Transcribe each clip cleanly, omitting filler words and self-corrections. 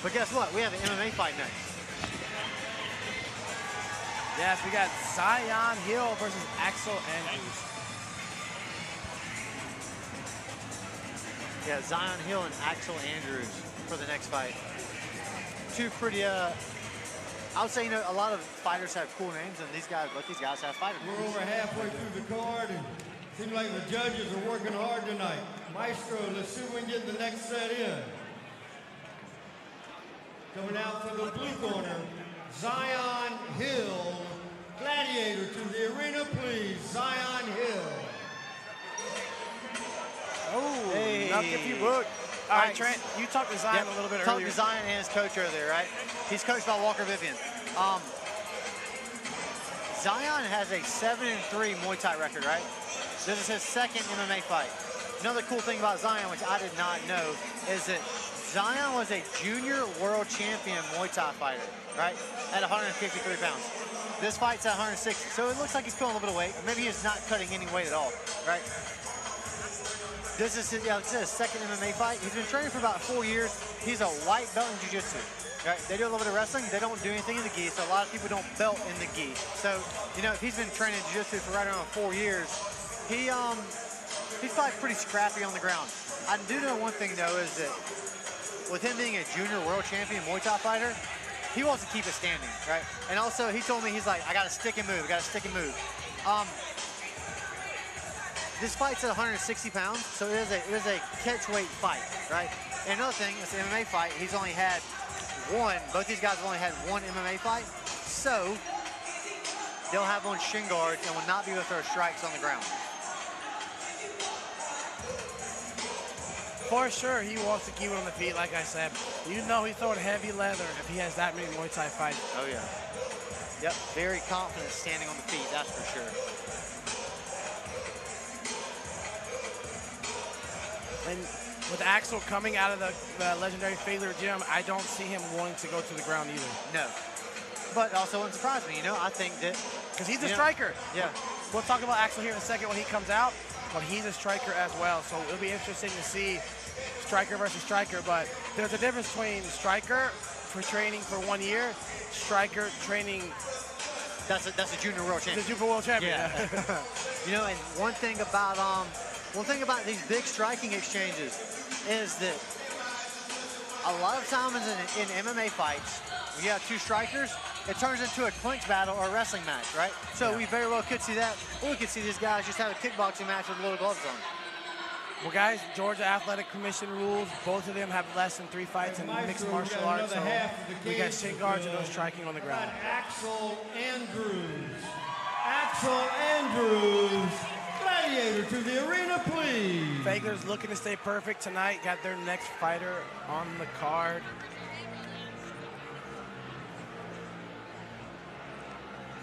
But guess what? We have an MMA fight next. Yes, we got Zion Hill versus Axel Andrews. Yeah, Zion Hill and Axel Andrews for the next fight. Two pretty, I would say, you know, a lot of fighters have cool names, and both these guys have fighter names. We're over halfway through the card, and it seems like the judges are working hard tonight. Maestro, let's see if we can get the next set in. Coming out for the blue corner, Zion Hill. Gladiator to the arena, please. Zion Hill. Oh, hey. knock if you look. All right, Trent, you talked to Zion a little bit earlier. Talked to Zion and his coach earlier, right? He's coached by Walker Vivian. Zion has a 7-3 Muay Thai record, right? This is his second MMA fight. Another cool thing about Zion, which I did not know, is that Zion was a junior world champion Muay Thai fighter, right? At 153 pounds. This fight's at 160, so it looks like he's pulling a little bit of weight. Maybe he's not cutting any weight at all, right? This is his second MMA fight. He's been training for about 4 years. He's a white belt in jiu-jitsu, right? They do a little bit of wrestling. They don't do anything in the gi, so a lot of people don't belt in the gi. So, you know, if he's been training jiu-jitsu for right around 4 years, he's like pretty scrappy on the ground. I do know one thing, though, is that with him being a junior world champion Muay Thai fighter, he wants to keep it standing, right? And also, he told me, he's like, I got to stick and move, I got to stick and move. This fight's at 160 pounds, so it is a catch weight fight, right? And another thing, it's an MMA fight. He's only had one. Both these guys have only had one MMA fight, so they'll have on shin guards and will not be able to throw strikes on the ground. For sure, he wants to keep it on the feet, like I said. You know he's throwing heavy leather if he has that many Muay Thai fights. Oh, yeah. Yep, very confident standing on the feet, that's for sure. And with Axel coming out of the legendary Failer gym, I don't see him wanting to go to the ground either. No. But also wouldn't surprise me, you know, I think that... Because he's a striker. Yeah. We'll talk about Axel here in a second when he comes out, but he's a striker as well. So it'll be interesting to see striker versus striker, but there's a difference between striker for training for 1 year, striker training... That's a junior world champion. The junior world champion. Yeah. You know, and one thing about these big striking exchanges is that a lot of times in MMA fights, when you have two strikers, it turns into a clinch battle or a wrestling match, right? So we very well could see that, or we could see these guys just have a kickboxing match with little gloves on. Well, guys, Georgia Athletic Commission rules, both of them have less than 3 fights in mixed martial arts, so we got shin guards and no striking on the ground. Axel Andrews. Axel Andrews. Gladiator to the arena, please. Fagler's looking to stay perfect tonight. Got their next fighter on the card.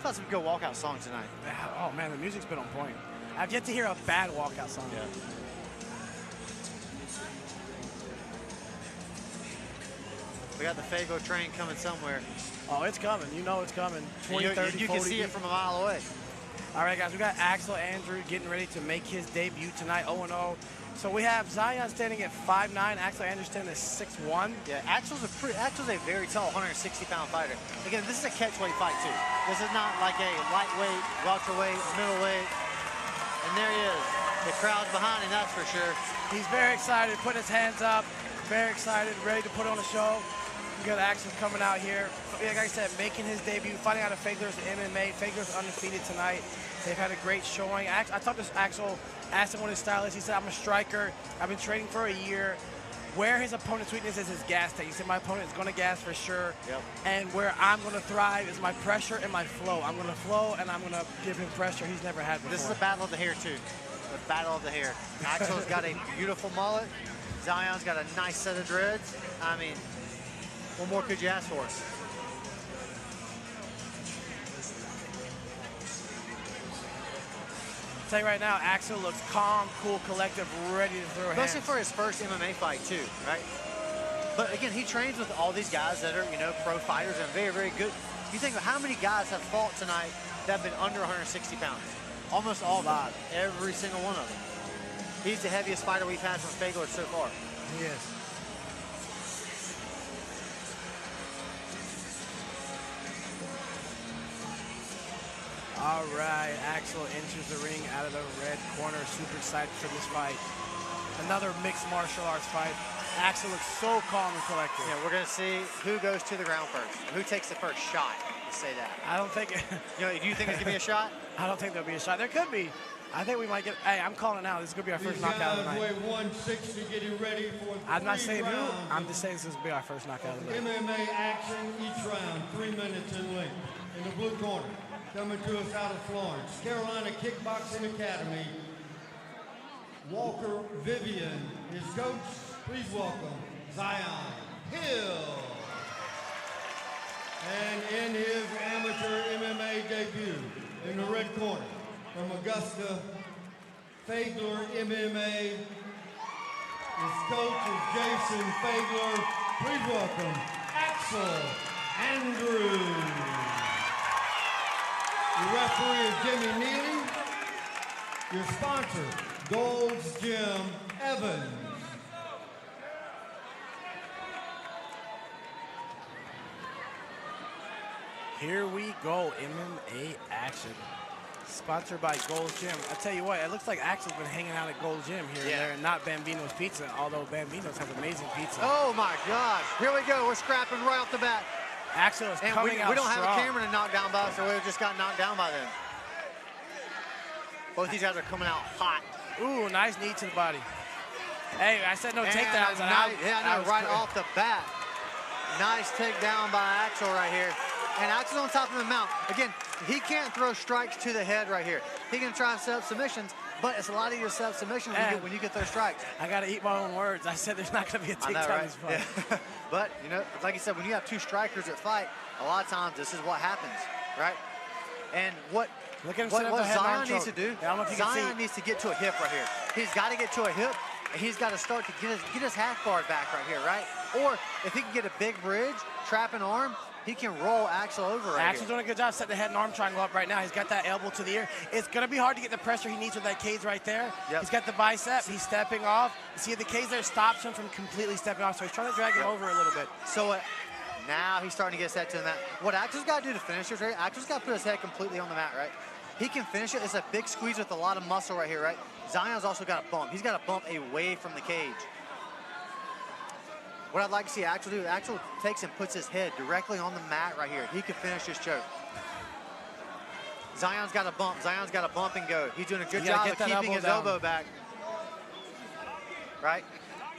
That's some good walkout song tonight. Oh man, the music's been on point. I've yet to hear a bad walkout song. Yeah. We got the Fago train coming somewhere. Oh, it's coming. You know it's coming. 20, 30, you 40 can see it from a mile away. All right, guys, we got Axel Andrews getting ready to make his debut tonight, 0-0. So we have Zion standing at 5'9", Axel Andrews standing at 6'1". Yeah, Axel's a very tall 160-pound fighter. Again, this is a catchweight fight, too. This is not like a lightweight, welterweight, middleweight. And there he is. The crowd's behind him, that's for sure. He's very excited, putting his hands up, very excited, ready to put on a show. We got Axel coming out here. Like I said, making his debut, fighting out of Fagler's MMA. Fagler's undefeated tonight. They've had a great showing. I talked to Axel, asked him what his style is. He said, I'm a striker. I've been training for a year. Where his opponent's weakness is his gas tank. He said, my opponent is going to gas for sure. Yep. And where I'm going to thrive is my pressure and my flow. I'm going to flow, and I'm going to give him pressure he's never had before. This is a battle of the hair, too. The battle of the hair. Axel's got a beautiful mullet. Zion's got a nice set of dreads. I mean, what more could you ask for? I'll tell you right now, Axel looks calm, cool, collective, ready to throw hands. Especially for his first MMA fight, too, right? But again, he trains with all these guys that are, you know, pro fighters and very, very good. You think of how many guys have fought tonight that have been under 160 pounds? Almost all of them. Every single one of them. He's the heaviest fighter we've had from Fagler so far. He is. All right, Axel enters the ring out of the red corner. Super excited for this fight. Another mixed martial arts fight. Axel looks so calm and collected. Yeah, we're gonna see who goes to the ground first, who takes the first shot. Let's say that. I don't think. You know, do you think there's gonna be a shot? I don't think there'll be a shot. There could be. I think we might get. Hey, I'm calling it now. This is gonna be our first knockout of the night. Weigh 160, getting ready for I'm not saying who. rounds I'm just saying this will be our first knockout of the night. MMA action each round, 3 minutes in length. In the blue corner, coming to us out of Florence, Carolina Kickboxing Academy, Walker Vivian. His coach, please welcome Zion Hill. And in his amateur MMA debut, in the red corner, from Augusta, Fagler MMA. His coach is Jason Fagler. Please welcome Axel Andrews. Your referee is Jimmy Neely. Your sponsor, Gold's Gym Evans. Here we go, MMA action. Sponsored by Gold's Gym. I tell you what, it looks like Axel's been hanging out at Gold's Gym here and there, and not Bambino's Pizza, although Bambino's have amazing pizza. Oh my gosh, here we go. We're scrapping right off the bat. Axel is coming out we don't strong. have a camera to knock down by, so we just got knocked down by them. Both these guys are coming out hot. Ooh, nice knee to the body. Hey, I said no takedowns. Yeah, right off the bat. Nice takedown by Axel right here. And Axel's on top of the mount. Again, he can't throw strikes to the head right here. He can try to set up submissions, but it's a lot easier to set up submissions when you get those strikes. I got to eat my own words. I said there's not going to be a takedown in this fight. Yeah. But, you know, like you said, when you have two strikers that fight, a lot of times this is what happens, right? And what Zion needs to do, Zion needs to get to a hip right here. He's got to get to a hip, and he's got to start to get his half guard back right here, right? Or if he can get a big bridge, trap an arm, he can roll Axel over right Axel's doing a good job setting the head and arm triangle up right now. He's got that elbow to the ear. It's going to be hard to get the pressure he needs with that cage right there. Yep. He's got the bicep. He's stepping off. You see, the cage there stops him from completely stepping off, so he's trying to drag him over a little bit. So now he's starting to get set to the mat. What Axel's got to do to finish this, right? Axel's got to put his head completely on the mat, right? He can finish it. It's a big squeeze with a lot of muscle right here, right? Zion's also got a bump. He's got a bump away from the cage. What I'd like to see Axel do, Axel takes and puts his head directly on the mat right here. He can finish this choke. Zion's got a bump. Zion's got a bump and go. He's doing a good job of keeping his elbow back. Right?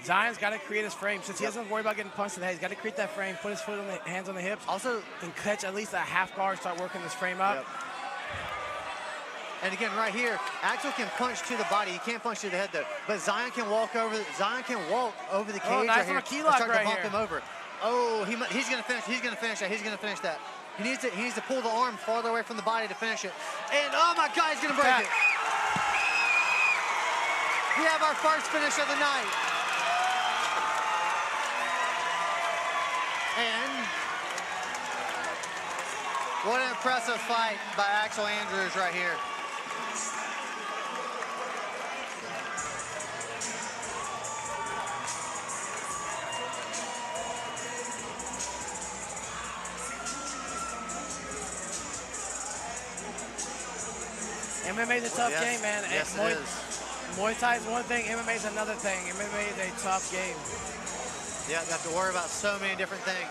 Zion's got to create his frame. Since he doesn't worry about getting punched in the head, he's got to create that frame, put his foot on the hands on the hips. Also, and catch at least a half guard, start working this frame up. Yep. And again, right here, Axel can punch to the body. He can't punch to the head though. But Zion can walk over. Zion can walk over the cage nice right here. Key lock start right to bump here. him over. Oh, he's gonna finish. He's gonna finish that. He's gonna finish that. He needs to pull the arm farther away from the body to finish it. And oh my God, he's gonna break it. We have our first finish of the night. And what an impressive fight by Axel Andrews right here. MMA is a tough game, man. Yes, it is. Muay Thai is one thing, MMA is another thing. MMA is a tough game. Yeah, you have to worry about so many different things.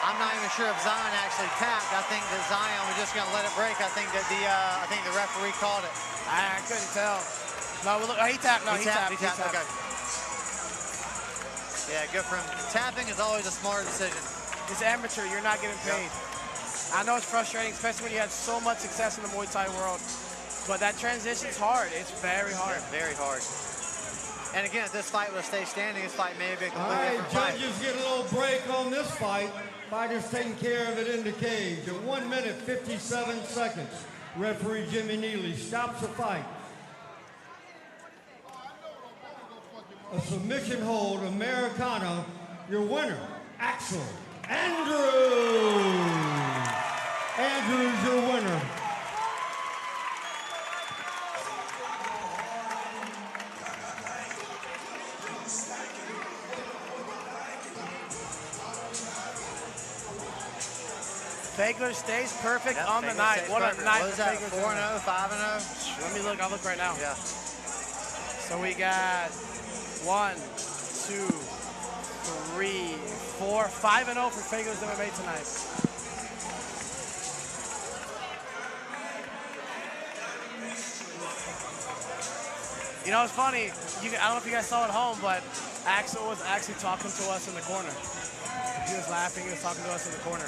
I'm not even sure if Zion actually tapped. I think that Zion was just going to let it break. I think that the referee called it. I couldn't tell. No, look, he tapped. No, he tapped. Okay. Yeah, good for him. Tapping is always a smart decision. It's amateur. You're not getting paid. Yep. I know it's frustrating, especially when you had so much success in the Muay Thai world. But that transition's hard. It's very hard. Yeah, very hard. And again, if this fight would stay standing, this fight may be a completely different fight. All right, judges get a little break on this fight. Fighters taking care of it in the cage. At 1 minute, 57 seconds. Referee Jimmy Neely stops the fight. A submission hold, Americano. Your winner, Axel Andrews. Andrews, your winner. Fagler stays perfect Yep, on the Fagler night. stays What perfect. a night What is for that, Fagler. 4-0, 5-0? Let me look. I'll look right now. Yeah. So we got 1, 2, 3, 4, 5-0 for Fagler's MMA tonight. You know, it's funny. I don't know if you guys saw at home, but Axel was actually talking to us in the corner. He was laughing. He was talking to us in the corner.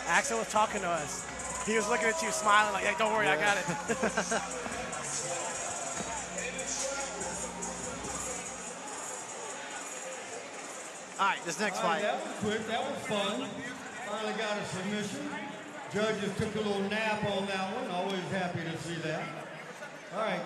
Axel was talking to us. He was looking at you, smiling like, hey, don't worry, I got it. All right, this next All right, fight. that was quick. That was fun. Finally got a submission. Judges took a little nap on that one. Always happy to see that. All right.